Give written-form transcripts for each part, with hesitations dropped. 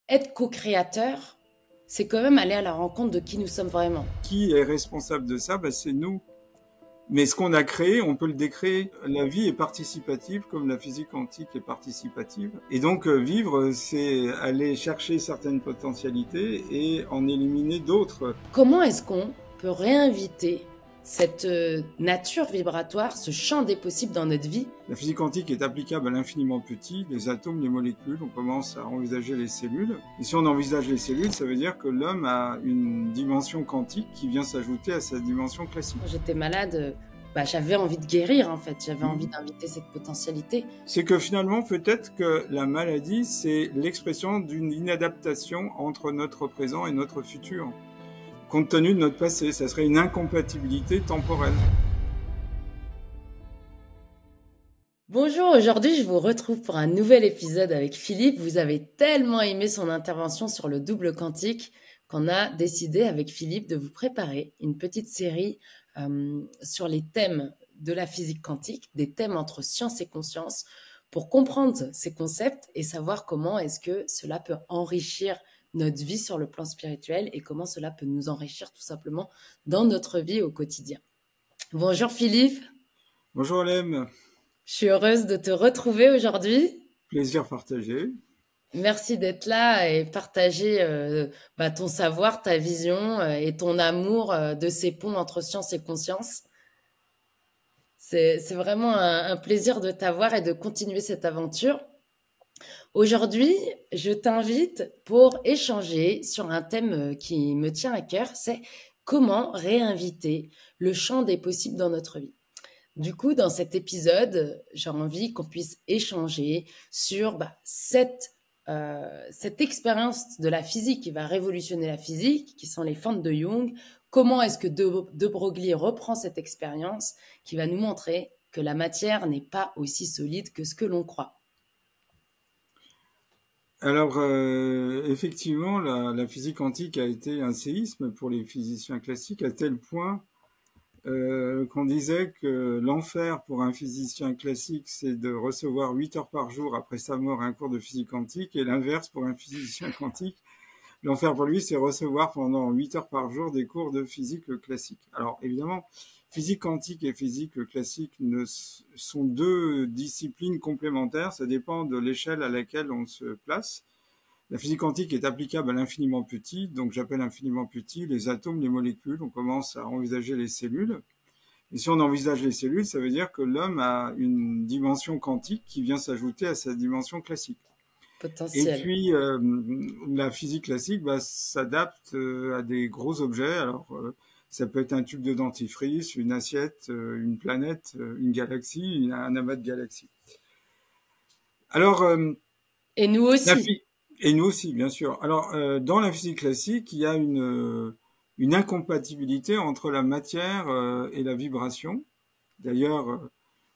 être co-créateur, c'est quand même aller à la rencontre de qui nous sommes vraiment. Qui est responsable de ça? C'est nous. Mais ce qu'on a créé, on peut le décréer. La vie est participative, comme la physique quantique est participative. Et donc, vivre, c'est aller chercher certaines potentialités et en éliminer d'autres. Comment est-ce qu'on peut réinviter cette nature vibratoire, ce champ des possibles dans notre vie? La physique quantique est applicable à l'infiniment petit, les atomes, les molécules. On commence à envisager les cellules. Et si on envisage les cellules, ça veut dire que l'homme a une dimension quantique qui vient s'ajouter à sa dimension classique. Quand j'étais malade, j'avais envie de guérir en fait, j'avais envie d'inviter cette potentialité. C'est que finalement, peut-être que la maladie, c'est l'expression d'une inadaptation entre notre présent et notre futur. Compte tenu de notre passé, ça serait une incompatibilité temporelle. Bonjour, aujourd'hui je vous retrouve pour un nouvel épisode avec Philippe. Vous avez tellement aimé son intervention sur le double quantique qu'on a décidé avec Philippe de vous préparer une petite série sur les thèmes de la physique quantique, des thèmes entre science et conscience, pour comprendre ces concepts et savoir comment est-ce que cela peut enrichir notre vie sur le plan spirituel et comment cela peut nous enrichir tout simplement dans notre vie au quotidien. Bonjour Philippe. Bonjour Alem. Je suis heureuse de te retrouver aujourd'hui. Plaisir partagé. Merci d'être là et partager ton savoir, ta vision et ton amour de ces ponts entre science et conscience. C'est vraiment un plaisir de t'avoir et de continuer cette aventure. Aujourd'hui, je t'invite pour échanger sur un thème qui me tient à cœur, c'est comment réinviter le champ des possibles dans notre vie. Du coup, dans cet épisode, j'ai envie qu'on puisse échanger sur cette expérience de la physique qui va révolutionner la physique, qui sont les fentes de Jung. Comment est-ce que De Broglie reprend cette expérience qui va nous montrer que la matière n'est pas aussi solide que ce que l'on croit. Alors, effectivement, la physique quantique a été un séisme pour les physiciens classiques, à tel point qu'on disait que l'enfer pour un physicien classique, c'est de recevoir 8 heures par jour après sa mort un cours de physique quantique, et l'inverse pour un physicien quantique. L'enfer pour lui, c'est recevoir pendant 8 heures par jour des cours de physique classique. Alors, évidemment, physique quantique et physique classique sont deux disciplines complémentaires. Ça dépend de l'échelle à laquelle on se place. La physique quantique est applicable à l'infiniment petit, donc j'appelle infiniment petit les atomes, les molécules. On commence à envisager les cellules. Et si on envisage les cellules, ça veut dire que l'homme a une dimension quantique qui vient s'ajouter à sa dimension classique. Et Potentiel. puis, la physique classique s'adapte à des gros objets. Alors, ça peut être un tube de dentifrice, une assiette, une planète, une galaxie, un amas de galaxies. Alors, Et nous aussi. et nous aussi, bien sûr. Alors, dans la physique classique, il y a une incompatibilité entre la matière et la vibration. D'ailleurs,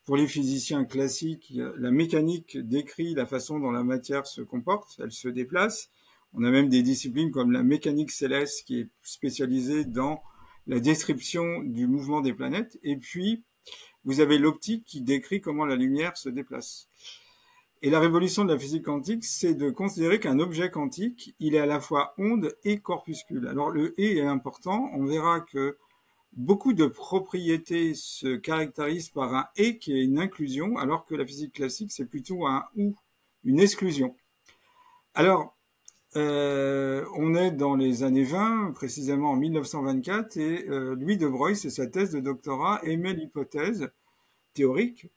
pour les physiciens classiques, la mécanique décrit la façon dont la matière se comporte, elle se déplace. On a même des disciplines comme la mécanique céleste qui est spécialisée dans la description du mouvement des planètes. Et puis, vous avez l'optique qui décrit comment la lumière se déplace. Et la révolution de la physique quantique, c'est de considérer qu'un objet quantique, il est à la fois onde et corpuscule. Alors le et est important, on verra que beaucoup de propriétés se caractérisent par un et qui est une inclusion, alors que la physique classique, c'est plutôt un ou, une exclusion. Alors, on est dans les années 20, précisément en 1924, et Louis de Broglie, c'est sa thèse de doctorat, émet l'hypothèse théorique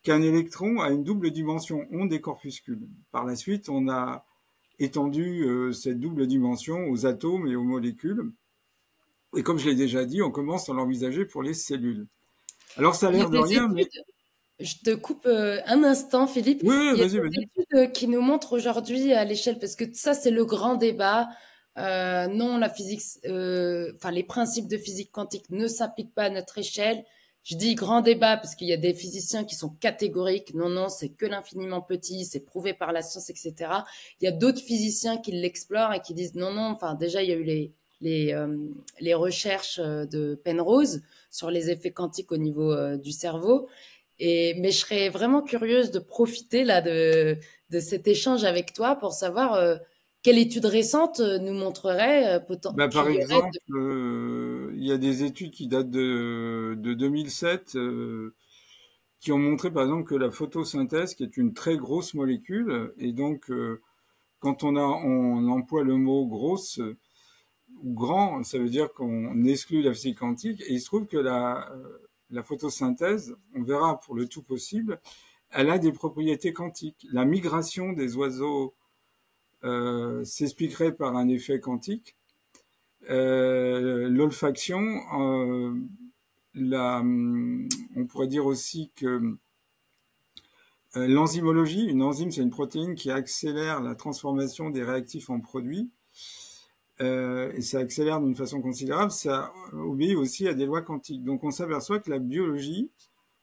qu'un électron a une double dimension onde et corpuscule. Par la suite, on a étendu cette double dimension aux atomes et aux molécules. Et comme je l'ai déjà dit, on commence à l'envisager pour les cellules. Alors ça a Il y a l'air de des rien, mais... études, je te coupe un instant, Philippe. Oui, Il y a vas-y, des vas-y. études qui nous montrent aujourd'hui à l'échelle, parce que ça, c'est le grand débat. Non, la physique, les principes de physique quantique ne s'appliquent pas à notre échelle. Je dis grand débat parce qu'il y a des physiciens qui sont catégoriques. Non, non, c'est que l'infiniment petit, c'est prouvé par la science, etc. Il y a d'autres physiciens qui l'explorent et qui disent non, non. Enfin, déjà, il y a eu les recherches de Penrose sur les effets quantiques au niveau du cerveau. Mais je serais vraiment curieuse de profiter là de cet échange avec toi pour savoir quelle étude récente nous montrerait Bah, par qu'il y aurait exemple, il y a des études qui datent de 2007 qui ont montré par exemple que la photosynthèse, qui est une très grosse molécule, et donc quand on emploie le mot grosse ou grand, ça veut dire qu'on exclut la physique quantique. Et il se trouve que la photosynthèse, on verra pour le tout possible, elle a des propriétés quantiques. La migration des oiseaux s'expliquerait par un effet quantique. L'olfaction, on pourrait dire aussi que l'enzymologie, une enzyme, c'est une protéine qui accélère la transformation des réactifs en produits. Et ça accélère d'une façon considérable, ça obéit aussi à des lois quantiques. Donc on s'aperçoit que la biologie,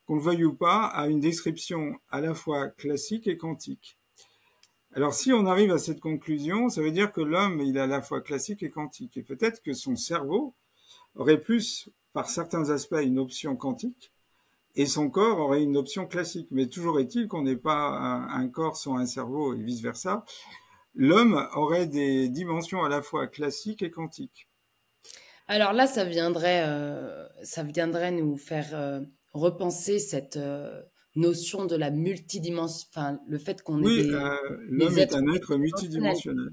qu'on le veuille ou pas, a une description à la fois classique et quantique. Alors si on arrive à cette conclusion, ça veut dire que l'homme, il est à la fois classique et quantique. Et peut-être que son cerveau aurait plus, par certains aspects, une option quantique, et son corps aurait une option classique. Mais toujours est-il qu'on n'est pas un corps sans un cerveau et vice-versa. L'homme aurait des dimensions à la fois classiques et quantiques. Alors là, ça viendrait nous faire repenser cette notion de la multidimension, enfin le fait qu'on est Oui, l'homme des est êtres un être multidimensionnels. multidimensionnel.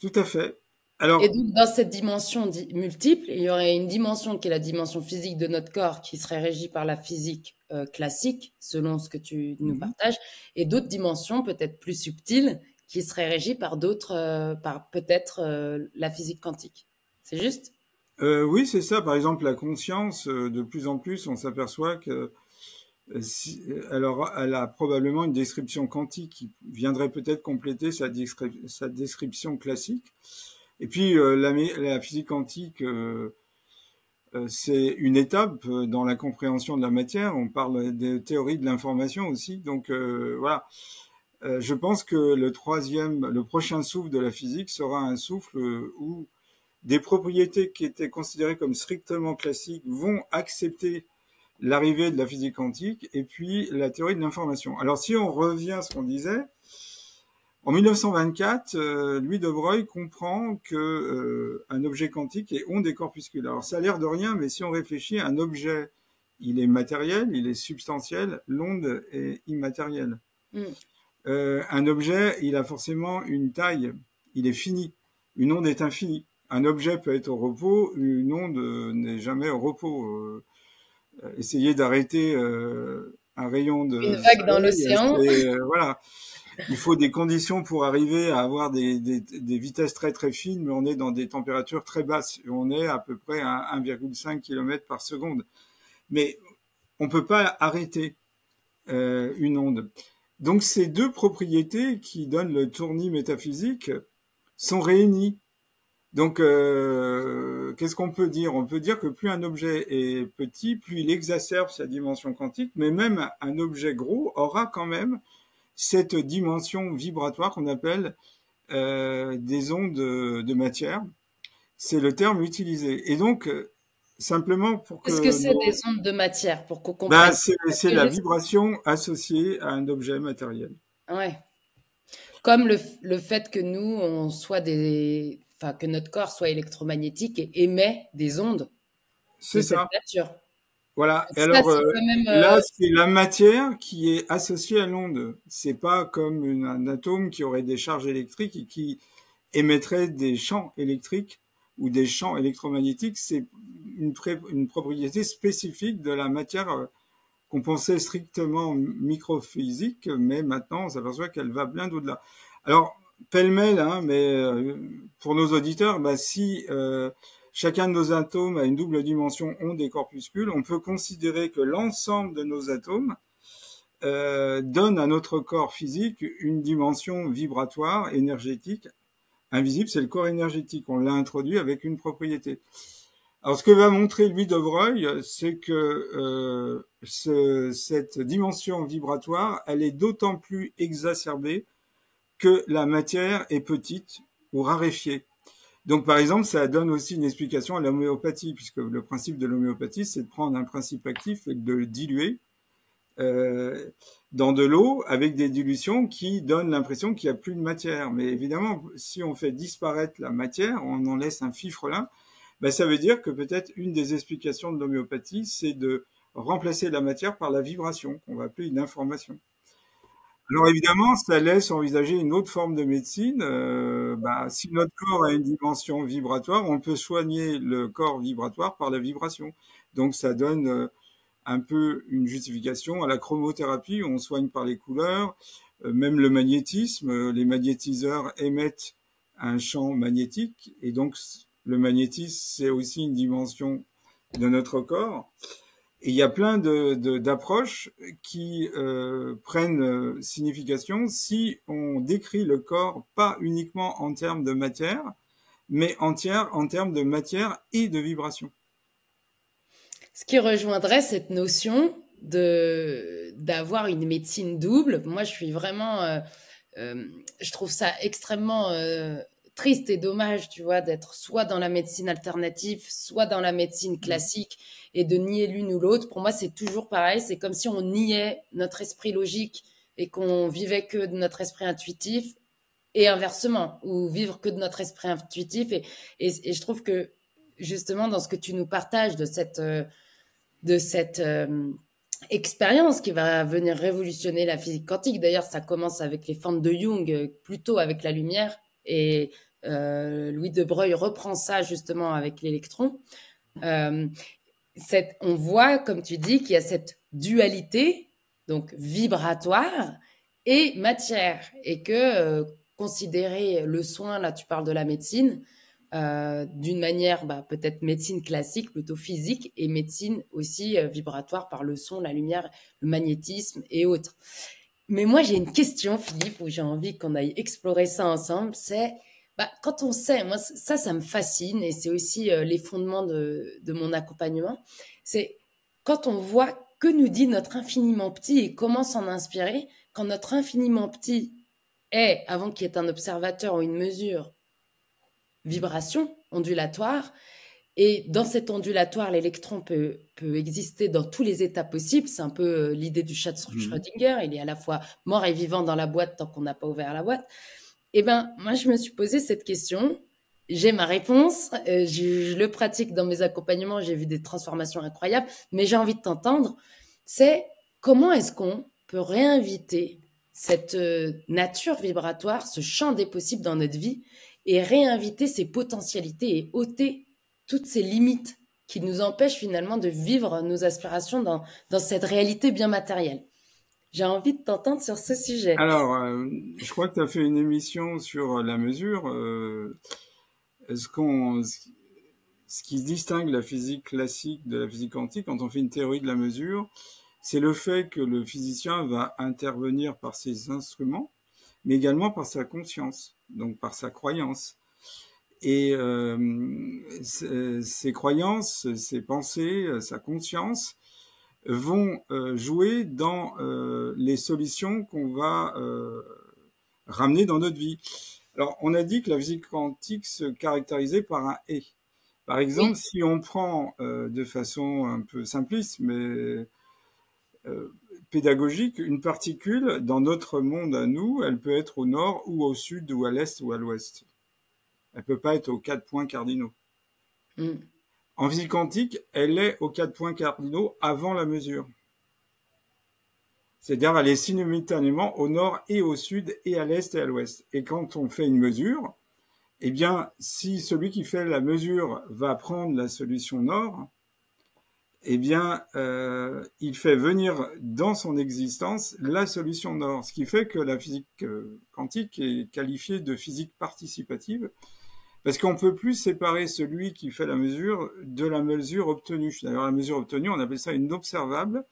Tout à fait. Et Alors, donc dans cette dimension multiple, il y aurait une dimension qui est la dimension physique de notre corps, qui serait régie par la physique classique, selon ce que tu nous mhm. partages, et d'autres dimensions peut-être plus subtiles, qui seraient régies par par peut-être la physique quantique. C'est juste? Oui, c'est ça. Par exemple, la conscience, de plus en plus, on s'aperçoit que alors, elle a probablement une description quantique qui viendrait peut-être compléter sa description classique. Et puis, la physique quantique, c'est une étape dans la compréhension de la matière. On parle des théories de l'information aussi. Donc, voilà. Je pense que le prochain souffle de la physique sera un souffle où des propriétés qui étaient considérées comme strictement classiques vont accepter l'arrivée de la physique quantique et puis la théorie de l'information. Alors si on revient à ce qu'on disait, en 1924, Louis de Broglie comprend que un objet quantique est onde et corpuscule. Alors ça a l'air de rien, mais si on réfléchit, un objet, il est matériel, il est substantiel, l'onde est immatérielle. Mm. Un objet, il a forcément une taille, il est fini. Une onde est infinie. Un objet peut être au repos, une onde n'est jamais au repos. Essayer d'arrêter un rayon Une de vague dans soleil, l'océan. voilà. Il faut des conditions pour arriver à avoir des vitesses très très fines, mais on est dans des températures très basses. On est à peu près à 1,5 km par seconde. Mais on peut pas arrêter une onde. Donc ces deux propriétés qui donnent le tournis métaphysique sont réunies. Donc, qu'est-ce qu'on peut dire? On peut dire que plus un objet est petit, plus il exacerbe sa dimension quantique, mais même un objet gros aura quand même cette dimension vibratoire qu'on appelle des ondes de matière. C'est le terme utilisé. Et donc, simplement pour Qu'est-ce que que c'est des ondes de matière pour qu'on bah, comprenne? Parce c'est que la vibration associée à un objet matériel. ouais. Comme le fait que nous, on soit enfin, que notre corps soit électromagnétique et émet des ondes de C'est cette ça. nature. Voilà. Et Ça, alors c'est quand même, là, c'est la matière qui est associée à l'onde. C'est pas comme un atome qui aurait des charges électriques et qui émettrait des champs électriques ou des champs électromagnétiques. C'est une propriété spécifique de la matière qu'on pensait strictement microphysique, mais maintenant on s'aperçoit qu'elle va bien au-delà. Alors, pêle-mêle, hein, mais pour nos auditeurs, bah, si chacun de nos atomes a une double dimension onde et corpuscule, on peut considérer que l'ensemble de nos atomes donne à notre corps physique une dimension vibratoire, énergétique, invisible, c'est le corps énergétique. On l'a introduit avec une propriété. Alors, ce que va montrer Louis de Broglie, c'est que cette dimension vibratoire, elle est d'autant plus exacerbée que la matière est petite ou raréfiée. Donc, par exemple, ça donne aussi une explication à l'homéopathie, puisque le principe de l'homéopathie, c'est de prendre un principe actif et de le diluer euh, dans de l'eau avec des dilutions qui donnent l'impression qu'il n'y a plus de matière. Mais évidemment, si on fait disparaître la matière, on en laisse un fifrelin, ben ça veut dire que peut-être une des explications de l'homéopathie, c'est de remplacer la matière par la vibration, qu'on va appeler une information. Alors évidemment, ça laisse envisager une autre forme de médecine. Si notre corps a une dimension vibratoire, on peut soigner le corps vibratoire par la vibration. Donc ça donne un peu une justification à la chromothérapie, où on soigne par les couleurs, même le magnétisme, les magnétiseurs émettent un champ magnétique, et donc le magnétisme, c'est aussi une dimension de notre corps. Et il y a plein d'approches qui prennent signification si on décrit le corps pas uniquement en termes de matière, mais en termes de matière et de vibration. Ce qui rejoindrait cette notion d'avoir une médecine double. Moi, je suis vraiment, je trouve ça extrêmement triste et dommage, tu vois, d'être soit dans la médecine alternative, soit dans la médecine classique et de nier l'une ou l'autre. Pour moi, c'est toujours pareil. C'est comme si on niait notre esprit logique et qu'on vivait que de notre esprit intuitif et inversement, ou vivre que de notre esprit intuitif. Et je trouve que justement, dans ce que tu nous partages de cette expérience qui va venir révolutionner la physique quantique. D'ailleurs, ça commence avec les fentes de Jung, plutôt avec la lumière. Et Louis de Broglie reprend ça justement avec l'électron. On voit, comme tu dis, qu'il y a cette dualité, donc vibratoire et matière. Et que considérer le soin, là tu parles de la médecine, d'une manière peut-être médecine classique, plutôt physique, et médecine aussi vibratoire par le son, la lumière, le magnétisme et autres. Mais moi, j'ai une question, Philippe, où j'ai envie qu'on aille explorer ça ensemble. C'est quand on sait, moi, ça me fascine, et c'est aussi les fondements de mon accompagnement. C'est quand on voit que nous dit notre infiniment petit et comment s'en inspirer, quand notre infiniment petit est, avant qu'il y ait un observateur ou une mesure, vibration ondulatoire. Et dans cet ondulatoire, l'électron peut exister dans tous les états possibles. C'est un peu l'idée du chat de Schrödinger. Il est à la fois mort et vivant dans la boîte tant qu'on n'a pas ouvert la boîte. Et moi, je me suis posé cette question. J'ai ma réponse. Je le pratique dans mes accompagnements. J'ai vu des transformations incroyables. Mais j'ai envie de t'entendre. C'est comment est-ce qu'on peut réinviter cette nature vibratoire, ce champ des possibles dans notre vie, et réinviter ses potentialités et ôter toutes ces limites qui nous empêchent finalement de vivre nos aspirations dans cette réalité bien matérielle. J'ai envie de t'entendre sur ce sujet. Alors, je crois que tu as fait une émission sur la mesure. Ce qui distingue la physique classique de la physique quantique, quand on fait une théorie de la mesure, c'est le fait que le physicien va intervenir par ses instruments, mais également par sa conscience, donc par sa croyance. Et ses croyances, ses pensées, sa conscience vont jouer dans les solutions qu'on va ramener dans notre vie. Alors, on a dit que la physique quantique se caractérisait par un « et ». Par exemple, si on prend de façon un peu simpliste, mais pédagogique, une particule, dans notre monde à nous, elle peut être au nord ou au sud ou à l'est ou à l'ouest. Elle peut pas être aux 4 points cardinaux. En physique quantique, elle est aux 4 points cardinaux avant la mesure. C'est-à-dire, elle est simultanément au nord et au sud et à l'est et à l'ouest. Et quand on fait une mesure, eh bien, si celui qui fait la mesure va prendre la solution nord, eh bien, il fait venir dans son existence la solution nord. Ce qui fait que la physique quantique est qualifiée de physique participative, parce qu'on ne peut plus séparer celui qui fait la mesure de la mesure obtenue. D'ailleurs, la mesure obtenue, on appelle ça une observable,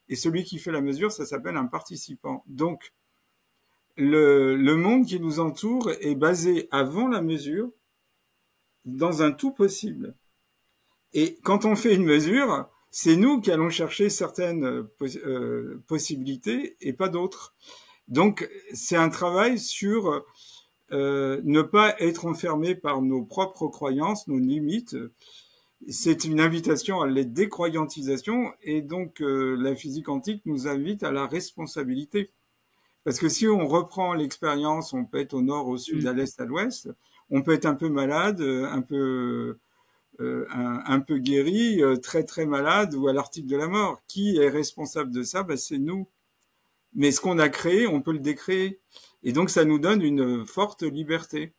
et celui qui fait la mesure, ça s'appelle un participant. Donc, le monde qui nous entoure est basé avant la mesure dans un tout possible. Et quand on fait une mesure, c'est nous qui allons chercher certaines possibilités et pas d'autres. Donc, c'est un travail sur ne pas être enfermé par nos propres croyances, nos limites, c'est une invitation à la décroyantisation, et donc la physique quantique nous invite à la responsabilité. Parce que si on reprend l'expérience, on peut être au nord, au sud, Mm. à l'est, à l'ouest, on peut être un peu malade, un peu guéri, très très malade ou à l'article de la mort. Qui est responsable de ça? Ben, c'est nous. Mais ce qu'on a créé, on peut le décréer. Et donc ça nous donne une forte liberté.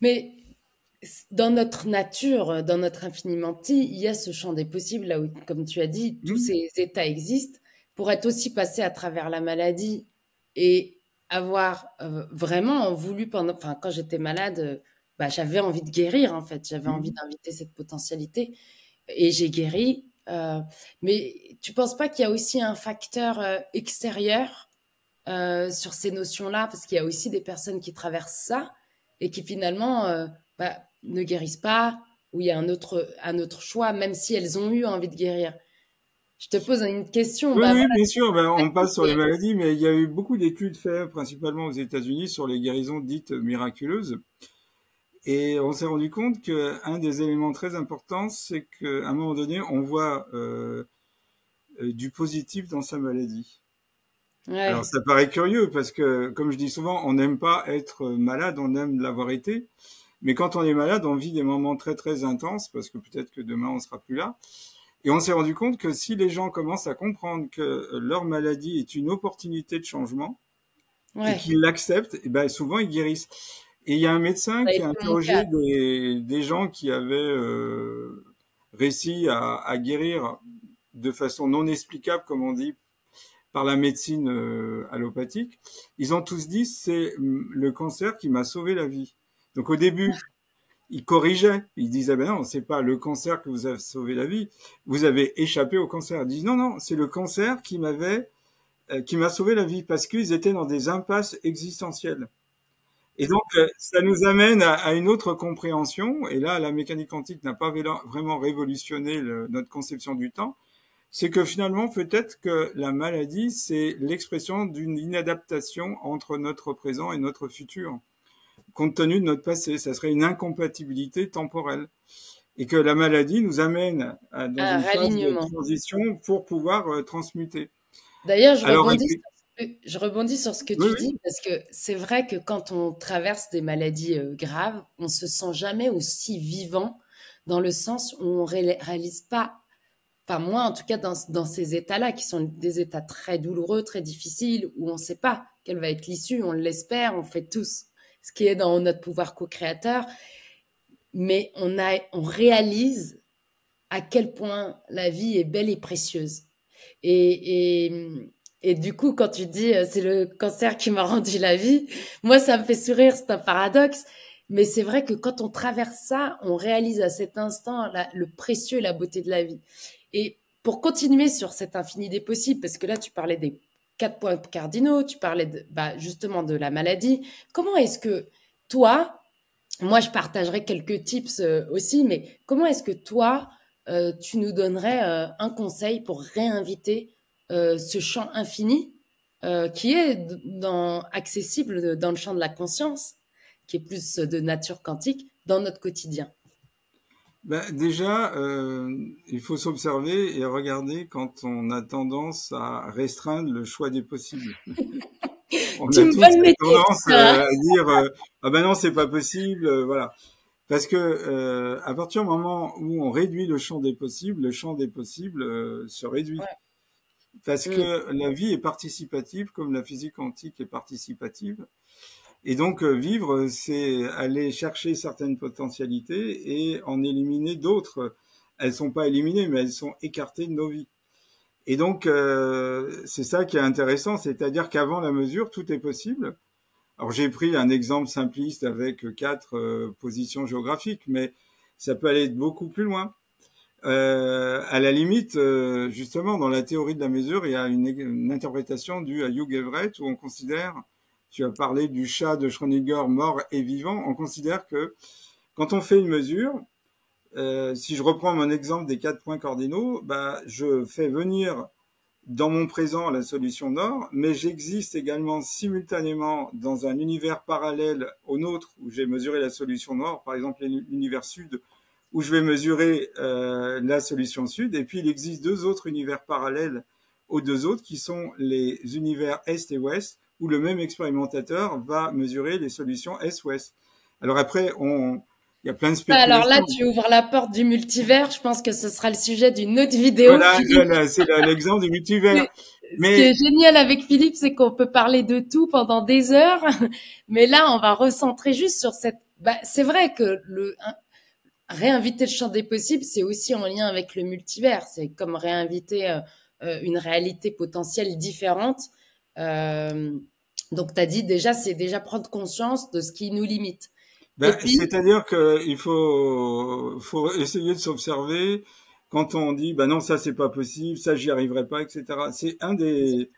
Mais dans notre nature, dans notre infiniment petit, il y a ce champ des possibles, là où, comme tu as dit, tous Hmm. ces états existent pour être aussi passé à travers la maladie et avoir vraiment voulu pendant, enfin, quand j'étais malade, bah, j'avais envie de guérir, en fait. J'avais envie Hmm. d'inviter cette potentialité et j'ai guéri. Mais tu penses pas qu'il y a aussi un facteur extérieur sur ces notions-là, parce qu'il y a aussi des personnes qui traversent ça et qui finalement bah, ne guérissent pas, ou il y a un autre choix, même si elles ont eu envie de guérir. Je te pose une question, Oui, bah oui, voilà, bien sûr. Ben, on passe classique, sur les maladies, mais il y a eu beaucoup d'études faites, principalement aux États-Unis, sur les guérisons dites miraculeuses. Et on s'est rendu compte qu'un des éléments très importants, c'est qu'à un moment donné, on voit du positif dans sa maladie. Alors ouais, ça paraît curieux parce que, comme je dis souvent, on n'aime pas être malade, on aime l'avoir été. Mais quand on est malade, on vit des moments très très intenses parce que peut-être que demain on sera plus là. Et on s'est rendu compte que si les gens commencent à comprendre que leur maladie est une opportunité de changement et ouais, qu'ils l'acceptent, et ben souvent ils guérissent. Et il y a un médecin ça a qui été a mon cas. interrogé des gens qui avaient réussi à guérir de façon non explicable, comme on dit, par la médecine allopathique. Ils ont tous dit, c'est le cancer qui m'a sauvé la vie. Donc au début, ils corrigeaient. Ils disaient, ben non, c'est pas le cancer que vous avez sauvé la vie. Vous avez échappé au cancer. Ils disent, non, non, c'est le cancer qui m'a sauvé la vie parce qu'ils étaient dans des impasses existentielles. Et donc, ça nous amène à une autre compréhension. Et là, la mécanique quantique n'a pas vraiment révolutionné notre conception du temps. C'est que finalement, peut-être que la maladie, c'est l'expression d'une inadaptation entre notre présent et notre futur, compte tenu de notre passé. Ça serait une incompatibilité temporelle. Et que la maladie nous amène dans Un une phase de ralignement. transition pour pouvoir transmuter. D'ailleurs, Alors, je rebondis sur ce que oui, tu oui. dis, parce que c'est vrai que quand on traverse des maladies graves, on se sent jamais aussi vivant, dans le sens où on réalise pas, enfin moi en tout cas dans ces états-là, qui sont des états très douloureux, très difficiles, où on ne sait pas quelle va être l'issue, on l'espère, on fait tous ce qui est dans notre pouvoir co-créateur, mais on réalise à quel point la vie est belle et précieuse. Et, et, et du coup, quand tu dis c'est le cancer qui m'a rendu la vie, moi, ça me fait sourire, c'est un paradoxe. Mais c'est vrai que quand on traverse ça, on réalise à cet instant le précieux et la beauté de la vie. Et pour continuer sur cet infini des possibles, parce que là, tu parlais des 4 points cardinaux, tu parlais bah, justement de la maladie. Comment est-ce que toi, moi, je partagerai quelques tips aussi, mais comment est-ce que toi, tu nous donnerais un conseil pour réinviter ce champ infini qui est accessible dans le champ de la conscience, qui est plus de nature quantique, dans notre quotidien? Ben, déjà, il faut s'observer et regarder quand on a tendance à restreindre le choix des possibles. On Tu a me tous voles mes cette tips, tendance hein. à dire ah ben non, c'est pas possible, voilà. Parce que à partir du moment où on réduit le champ des possibles, le champ des possibles se réduit. Ouais. Parce Mm. que la vie est participative, comme la physique quantique est participative. Et donc vivre, c'est aller chercher certaines potentialités et en éliminer d'autres. Elles sont pas éliminées, mais elles sont écartées de nos vies. Et donc c'est ça qui est intéressant, c'est-à-dire qu'avant la mesure, tout est possible. Alors j'ai pris un exemple simpliste avec 4 positions géographiques, mais ça peut aller beaucoup plus loin. À la limite, justement, dans la théorie de la mesure, il y a une interprétation due à Hugh Everett où on considère, tu as parlé du chat de Schrödinger mort et vivant, on considère que quand on fait une mesure, si je reprends mon exemple des 4 points cardinaux, bah, je fais venir dans mon présent la solution nord, mais j'existe également simultanément dans un univers parallèle au nôtre où j'ai mesuré la solution nord, par exemple l'univers sud, où je vais mesurer la solution sud. Et puis, il existe deux autres univers parallèles aux deux autres, qui sont les univers Est et Ouest, où le même expérimentateur va mesurer les solutions Est-Ouest. Alors après, il y a plein de Alors là, spéculations. tu ouvres la porte du multivers. Je pense que ce sera le sujet d'une autre vidéo, Voilà, Philippe. voilà, c'est l'exemple du multivers. Ce qui Mais est génial avec Philippe, c'est qu'on peut parler de tout pendant des heures. Mais là, on va recentrer juste sur cette... Bah, c'est vrai que réinviter le champ des possibles, c'est aussi en lien avec le multivers. C'est comme réinviter une réalité potentielle différente. Euh, donc, tu as dit déjà, c'est déjà prendre conscience de ce qui nous limite. Et ben, puis, c'est-à-dire qu'il faut essayer de s'observer quand on dit, ben non, ça c'est pas possible, ça j'y arriverai pas, etc. C'est un des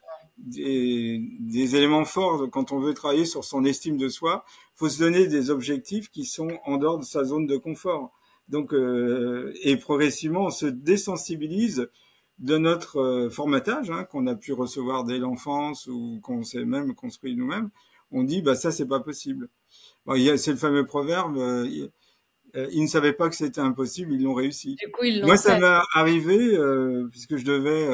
éléments forts quand on veut travailler sur son estime de soi. Faut se donner des objectifs qui sont en dehors de sa zone de confort. Donc, et progressivement, on se désensibilise de notre formatage qu'on a pu recevoir dès l'enfance ou qu'on s'est même construit nous-mêmes. On dit, bah ça c'est pas possible. Bon, c'est le fameux proverbe, ils ne savaient pas que c'était impossible, ils l'ont réussi. du coup, ils l'ont Moi, ça fait. m'est arrivé, puisque je devais,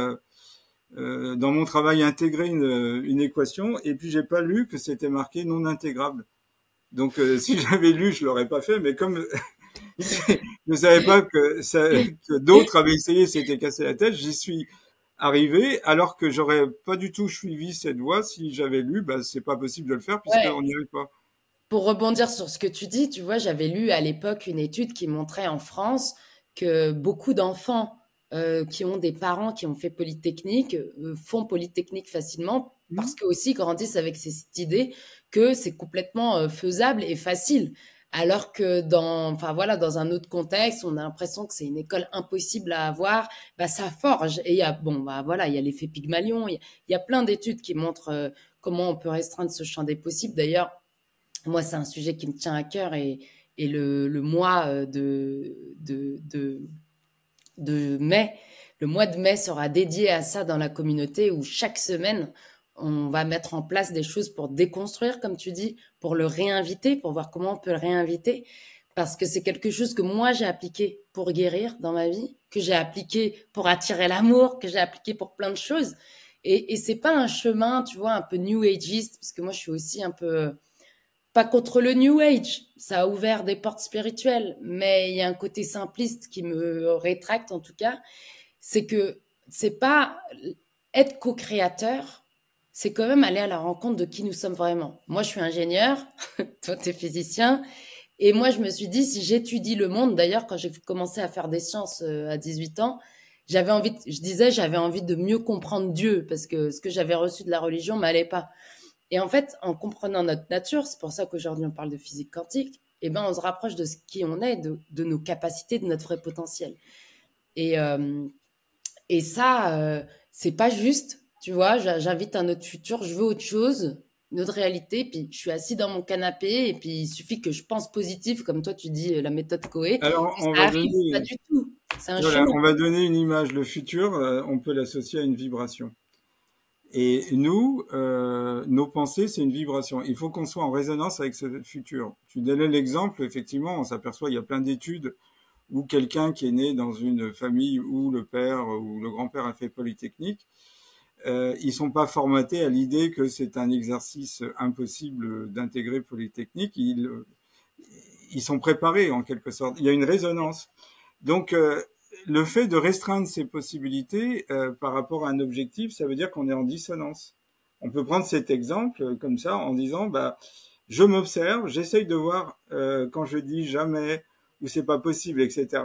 dans mon travail, intégrer une équation, et puis j'ai pas lu que c'était marqué non intégrable. Donc, si j'avais lu, je l'aurais pas fait, mais comme je ne savais pas que d'autres avaient essayé, s'étaient cassé la tête, j'y suis arrivé, alors que j'aurais pas du tout suivi cette voie. Si j'avais lu, bah, c'est pas possible de le faire Ouais. puisqu'on n'y arrive pas. Pour rebondir sur ce que tu dis, tu vois, j'avais lu à l'époque une étude qui montrait en France que beaucoup d'enfants qui ont des parents qui ont fait Polytechnique font Polytechnique facilement parce que aussi grandissent avec cette idée que c'est complètement faisable et facile. Alors que enfin voilà, dans un autre contexte, on a l'impression que c'est une école impossible à avoir. Bah, ça forge. Et il y a, bon, bah voilà, il y a l'effet Pygmalion. Il y a plein d'études qui montrent comment on peut restreindre ce champ des possibles. D'ailleurs, moi, c'est un sujet qui me tient à cœur et le mois de mai, le mois de mai sera dédié à ça dans la communauté où chaque semaine, on va mettre en place des choses pour déconstruire, comme tu dis, pour le réinviter, pour voir comment on peut le réinviter. Parce que c'est quelque chose que moi j'ai appliqué pour guérir dans ma vie, que j'ai appliqué pour attirer l'amour, que j'ai appliqué pour plein de choses. Et c'est pas un chemin, tu vois, un peu new ageiste, parce que moi je suis aussi un peu pas contre le New Age, ça a ouvert des portes spirituelles, mais il y a un côté simpliste qui me rétracte en tout cas, c'est que c'est pas être co-créateur, c'est quand même aller à la rencontre de qui nous sommes vraiment. Moi, je suis ingénieur, toi, tu es physicien, et moi, je me suis dit, si j'étudie le monde, d'ailleurs, quand j'ai commencé à faire des sciences à 18 ans, j'avais envie de mieux comprendre Dieu, parce que ce que j'avais reçu de la religion m'allait pas. Et en fait, en comprenant notre nature, c'est pour ça qu'aujourd'hui on parle de physique quantique, eh ben on se rapproche de ce qui on est, de nos capacités, de notre vrai potentiel. Et, euh, et ça, c'est pas juste, tu vois. J'invite un autre futur, je veux autre chose, une autre réalité. Puis je suis assis dans mon canapé et puis il suffit que je pense positif, comme toi tu dis la méthode Coé, Alors, et on ça va arrive. Pas donner, du tout. C'est un voilà, chemin. on va donner une image. Le futur, on peut l'associer à une vibration. Et nous, nos pensées, c'est une vibration. Il faut qu'on soit en résonance avec ce futur. Tu donnais l'exemple, effectivement, on s'aperçoit, il y a plein d'études où quelqu'un qui est né dans une famille où le père ou le grand-père a fait Polytechnique, ils sont pas formatés à l'idée que c'est un exercice impossible d'intégrer Polytechnique. Ils sont préparés en quelque sorte. Il y a une résonance. Donc, le fait de restreindre ses possibilités par rapport à un objectif, ça veut dire qu'on est en dissonance. On peut prendre cet exemple comme ça en disant, bah, je m'observe, j'essaye de voir quand je dis jamais ou c'est pas possible, etc.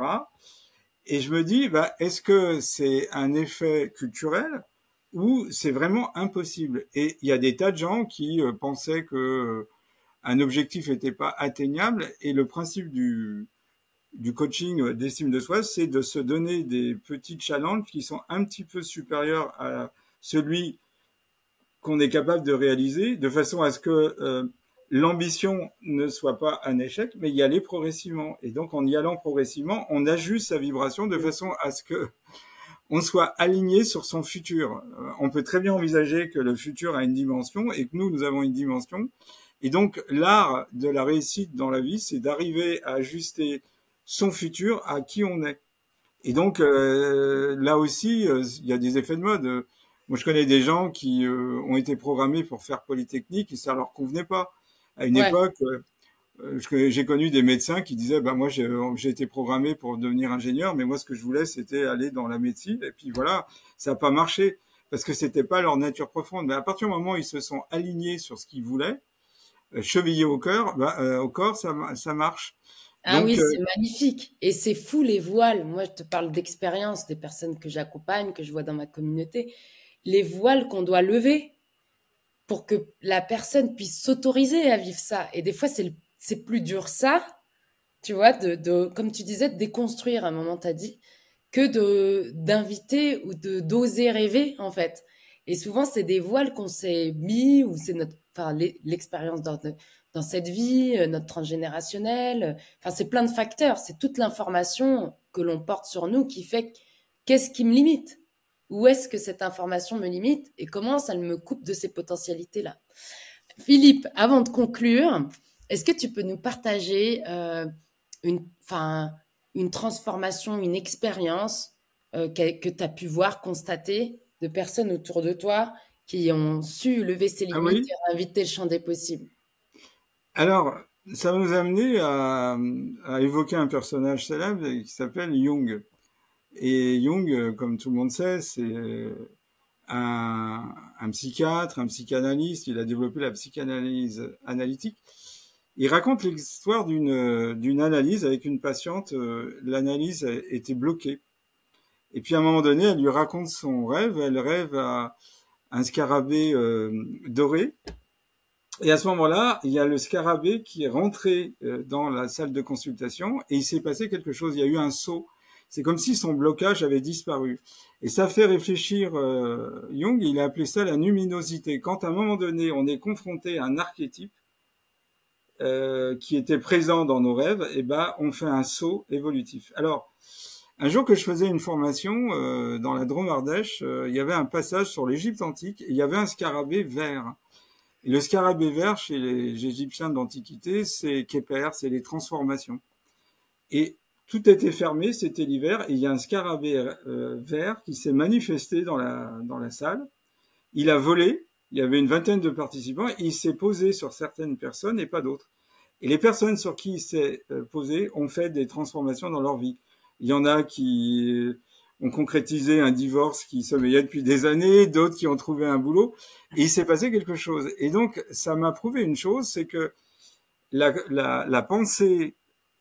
Et je me dis, bah, est-ce que c'est un effet culturel ou c'est vraiment impossible? Et il y a des tas de gens qui pensaient que un objectif n'était pas atteignable et le principe du coaching d'estime de soi, c'est de se donner des petits challenges qui sont un petit peu supérieurs à celui qu'on est capable de réaliser, de façon à ce que l'ambition ne soit pas un échec, mais y aller progressivement. Et donc, en y allant progressivement, on ajuste sa vibration de façon à ce que on soit aligné sur son futur. On peut très bien envisager que le futur a une dimension et que nous avons une dimension. Et donc, l'art de la réussite dans la vie, c'est d'arriver à ajuster son futur à qui on est. Et donc là aussi, il y a des effets de mode. Moi, je connais des gens qui ont été programmés pour faire Polytechnique et ça leur convenait pas. À une Ouais. époque, j'ai connu des médecins qui disaient, bah moi j'ai été programmé pour devenir ingénieur, mais moi ce que je voulais c'était aller dans la médecine. Et puis voilà, ça n'a pas marché parce que c'était pas leur nature profonde. Mais à partir du moment où ils se sont alignés sur ce qu'ils voulaient, chevillés au cœur, au corps, ça marche. Ah Donc oui, c'est magnifique. Et c'est fou les voiles. Moi, je te parle d'expérience des personnes que j'accompagne, que je vois dans ma communauté. Les voiles qu'on doit lever pour que la personne puisse s'autoriser à vivre ça. Et des fois, c'est plus dur ça, tu vois, comme tu disais, de déconstruire, à un moment, t'as dit, que d'inviter ou d'oser rêver, en fait. Et souvent, c'est des voiles qu'on s'est mis, ou c'est enfin, l'expérience dans cette vie, notre transgénérationnel. Enfin, c'est plein de facteurs. C'est toute l'information que l'on porte sur nous qui fait qu'est-ce qui me limite? Où est-ce que cette information me limite et comment ça me coupe de ces potentialités-là? Philippe, avant de conclure, est-ce que tu peux nous partager enfin, une transformation, une expérience que tu as pu voir, constater de personnes autour de toi qui ont su lever ses ah limites oui. et inviter le champ des possibles? Alors ça va nous amener à évoquer un personnage célèbre qui s'appelle Jung. Et Jung, comme tout le monde sait, c'est un psychiatre, un psychanalyste. Il a développé la psychanalyse analytique. Il raconte l'histoire d'une analyse avec une patiente. L'analyse était bloquée. Et puis à un moment donné, elle lui raconte son rêve. Elle rêve à un scarabée doré. Et à ce moment-là, il y a le scarabée qui est rentré dans la salle de consultation et il s'est passé quelque chose. Il y a eu un saut. C'est comme si son blocage avait disparu. Et ça fait réfléchir Jung. Il a appelé ça la luminosité. Quand à un moment donné, on est confronté à un archétype qui était présent dans nos rêves, et ben on fait un saut évolutif. Alors, un jour que je faisais une formation dans la Drôme Ardèche, il y avait un passage sur l'Égypte antique et il y avait un scarabée vert. Et le scarabée vert chez les Égyptiens d'Antiquité, c'est Képher, c'est les transformations. Et tout était fermé, c'était l'hiver, et il y a un scarabée vert qui s'est manifesté dans la salle. Il a volé, il y avait une vingtaine de participants, et il s'est posé sur certaines personnes et pas d'autres. Et les personnes sur qui il s'est posé ont fait des transformations dans leur vie. Il y en a qui ont concrétisé un divorce qui sommeillait depuis des années, d'autres qui ont trouvé un boulot, et il s'est passé quelque chose. Et donc, ça m'a prouvé une chose, c'est que la pensée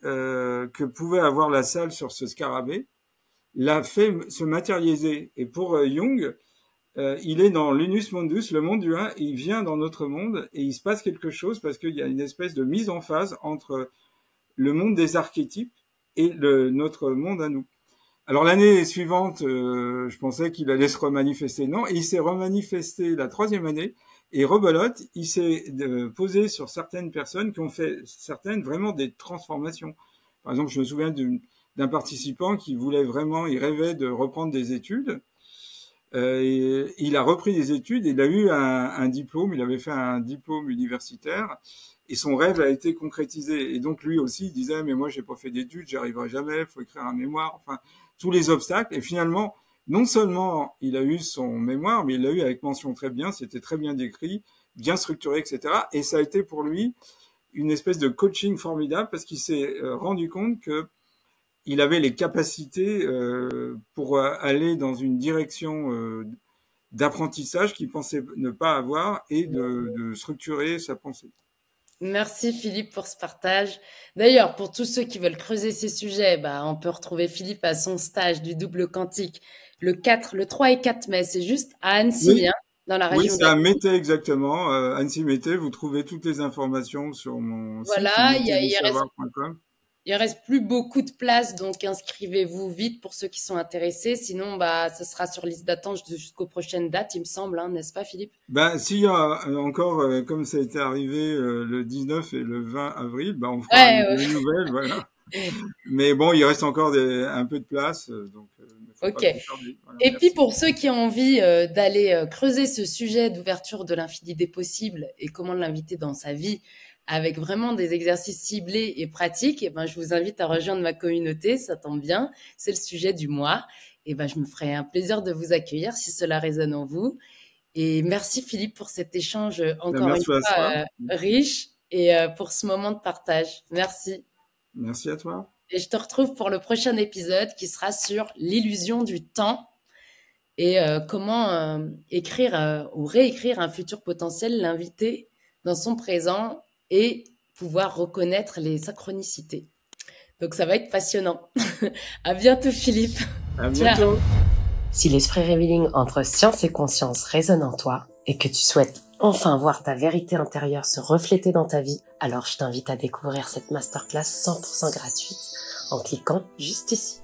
que pouvait avoir la salle sur ce scarabée l'a fait se matérialiser. Et pour Jung, il est dans l'unus mundus, le monde du un, il vient dans notre monde, et il se passe quelque chose parce qu'il y a une espèce de mise en phase entre le monde des archétypes et notre monde à nous. Alors l'année suivante, je pensais qu'il allait se remanifester. Non, il s'est remanifesté la troisième année et rebelote, il s'est posé sur certaines personnes qui ont fait certaines vraiment des transformations. Par exemple, je me souviens d'un participant qui voulait vraiment, il rêvait de reprendre des études. Et il a repris des études, il a eu un diplôme, il avait fait un diplôme universitaire et son rêve a été concrétisé. Et donc lui aussi, il disait mais moi j'ai pas fait d'études, j'y arriverai jamais, il faut écrire un mémoire, enfin tous les obstacles. Et finalement, non seulement il a eu son mémoire, mais il l'a eu avec mention très bien, c'était très bien décrit, bien structuré, etc. Et ça a été pour lui une espèce de coaching formidable parce qu'il s'est rendu compte que il avait les capacités pour aller dans une direction d'apprentissage qu'il pensait ne pas avoir et de structurer sa pensée. Merci Philippe pour ce partage. D'ailleurs, pour tous ceux qui veulent creuser ces sujets, bah, on peut retrouver Philippe à son stage du double quantique le 3 et 4 mai. C'est juste à Annecy, Oui, hein, dans la oui, région c'est à d'Annecy. Mété exactement. Annecy Mété, vous trouvez toutes les informations sur mon site Voilà, métédusavoir.com. il reste plus beaucoup de places, donc inscrivez-vous vite pour ceux qui sont intéressés. Sinon, bah, ce sera sur liste d'attente jusqu'aux prochaines dates, il me semble, hein, n'est-ce pas, Philippe? Ben, s'il y a encore, comme ça a été arrivé le 19 et le 20 avril, ben, on fera Ouais, une nouvelle, voilà. Mais bon, il reste encore un peu de place, donc il ne faut pas ok. trop tarder. Voilà, Et puis merci. pour ceux qui ont envie d'aller creuser ce sujet d'ouverture de l'infini des possibles et comment l'inviter dans sa vie avec vraiment des exercices ciblés et pratiques, et ben, je vous invite à rejoindre ma communauté. Ça tombe bien, c'est le sujet du mois. Et ben, je me ferai un plaisir de vous accueillir si cela résonne en vous. Et merci Philippe pour cet échange encore une Merci à fois toi. riche et pour ce moment de partage. Merci. Merci à toi. Et je te retrouve pour le prochain épisode qui sera sur l'illusion du temps et comment écrire ou réécrire un futur potentiel, l'inviter dans son présent et pouvoir reconnaître les synchronicités. Donc ça va être passionnant. À bientôt Philippe. À Ciao. bientôt. Si l'esprit revealing entre science et conscience résonne en toi et que tu souhaites enfin voir ta vérité intérieure se refléter dans ta vie, alors je t'invite à découvrir cette masterclass 100% gratuite en cliquant juste ici.